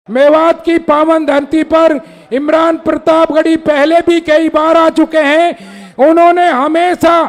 मेवात की पावन धरती पर इमरान प्रतापगढ़ी पहले भी कई बार आ चुके हैं। उन्होंने हमेशा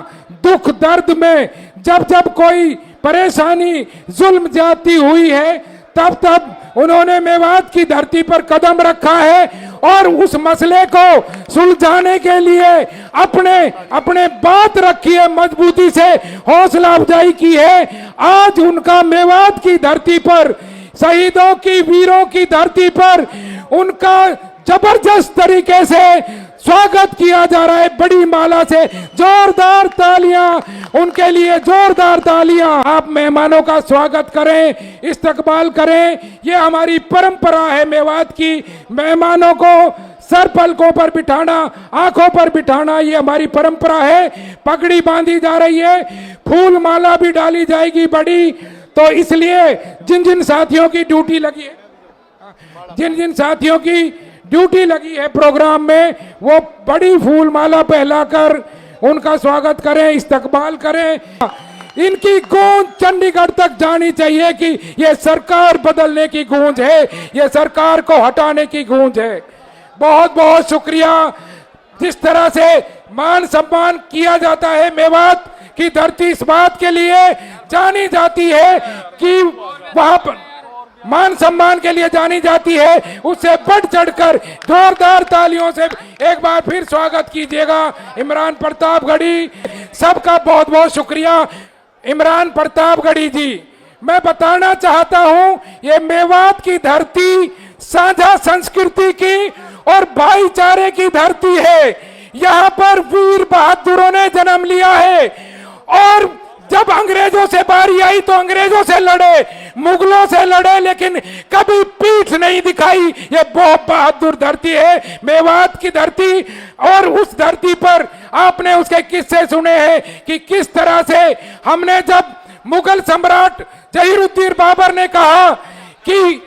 दुख दर्द में जब जब कोई परेशानी जुल्म ज्यादती हुई है तब तब उन्होंने मेवात की धरती पर कदम रखा है और उस मसले को सुलझाने के लिए अपने बात रखी है, मजबूती से हौसला अफजाई की है। आज उनका मेवात की धरती पर, शहीदों की, वीरों की धरती पर उनका जबरदस्त तरीके से स्वागत किया जा रहा है। बड़ी माला से जोरदार तालियां उनके लिए, जोरदार तालियां। आप मेहमानों का स्वागत करें, इस्तकबाल करें। ये हमारी परंपरा है मेवात की। मेहमानों को सर पलकों पर बिठाना, आंखों पर बिठाना, ये हमारी परंपरा है। पगड़ी बांधी जा रही है, फूल माला भी डाली जाएगी बड़ी। तो इसलिए जिन जिन साथियों की ड्यूटी लगी है, जिन जिन साथियों की ड्यूटी लगी है प्रोग्राम में, वो बड़ी फूल माला पहनाकर उनका स्वागत करें, इस्तकबाल करें। इनकी गूंज चंडीगढ़ तक जानी चाहिए कि ये सरकार बदलने की गूंज है, ये सरकार को हटाने की गूंज है। बहुत बहुत शुक्रिया। जिस तरह से मान सम्मान किया जाता है, मेवात की धरती इस बात के लिए जानी जाती है कि वहां पर मान सम्मान के लिए जानी जाती है। उससे बढ़ चढ़कर जोरदार तालियों से एक बार फिर स्वागत कीजिएगा इमरान प्रतापगढ़ी। सबका बहुत बहुत शुक्रिया। इमरान प्रतापगढ़ी जी, मैं बताना चाहता हूं, ये मेवात की धरती साझा संस्कृति की और भाईचारे की धरती है। यहाँ पर वीर बहादुरों ने जन्म लिया है और जब अंग्रेजों से बारी आई तो अंग्रेजों से लड़े, मुगलों से लड़े, लेकिन कभी पीठ नहीं दिखाई। ये बहुत बहादुर धरती है मेवात की धरती। और उस धरती पर आपने उसके किस्से सुने हैं कि किस तरह से हमने, जब मुगल सम्राट जहीरुद्दीन बाबर ने कहा कि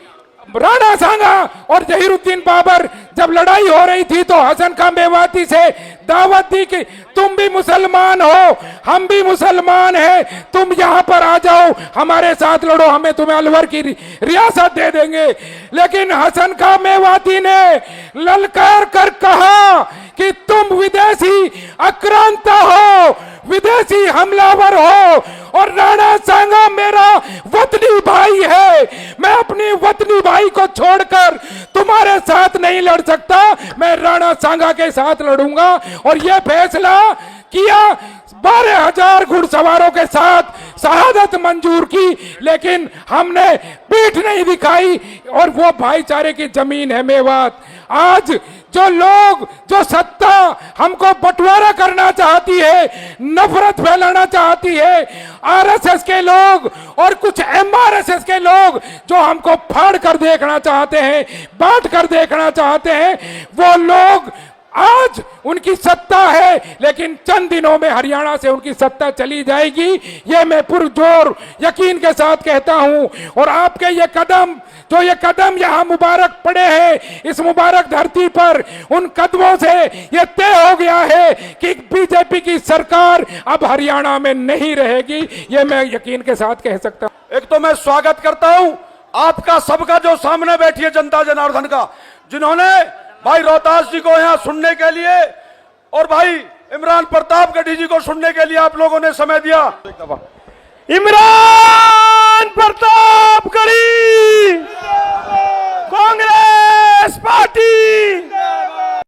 राणा सांगा और जहीरुद्दीन बाबर जब लड़ाई हो रही थी, तो हसन खां मेवाती से दावत दी कि तुम भी मुसलमान हो, हम भी मुसलमान हैं, तुम यहाँ पर आ जाओ, हमारे साथ लड़ो, हमें तुम्हें अलवर की रियासत दे देंगे। लेकिन हसन खां मेवाती ने ललकार कर कहा कि तुम विदेशी आक्रांता हो, विदेशी हमलावर हो, और राणा सांगा मेरा वतनी भाई है। मैं अपनी वतनी भाई को छोड़कर तुम्हारे साथ नहीं लड़ सकता, मैं राणा सांगा के साथ लड़ूंगा। और यह फैसला किया, 12,000 घुड़सवारों के साथ शहादत मंजूर की, लेकिन हमने पीठ नहीं दिखाई। और वो भाईचारे की जमीन है मेवात। आज जो लोग, जो सत्ता हमको बंटवारा करना चाहती है, नफरत फैलाना चाहती है, आरएसएस के लोग और कुछ एमआरएसएस के लोग जो हमको फाड़ कर देखना चाहते हैं, बांट कर देखना चाहते हैं, वो लोग आज उनकी सत्ता है, लेकिन चंद दिनों में हरियाणा से उनकी सत्ता चली जाएगी। ये मैं पुरजोर यकीन के साथ कहता हूं। और आपके ये कदम, जो ये कदम यहाँ मुबारक पड़े हैं इस मुबारक धरती पर, उन कदमों से ये तय हो गया है कि बीजेपी की सरकार अब हरियाणा में नहीं रहेगी। ये मैं यकीन के साथ कह सकता हूं। एक तो मैं स्वागत करता हूं आपका, सबका, जो सामने बैठी है जनता जनार्दन का, जिन्होंने भाई रोहतास जी को यहाँ सुनने के लिए और भाई इमरान प्रतापगढ़ी जी को सुनने के लिए आप लोगों ने समय दिया। इमरान प्रतापगढ़ी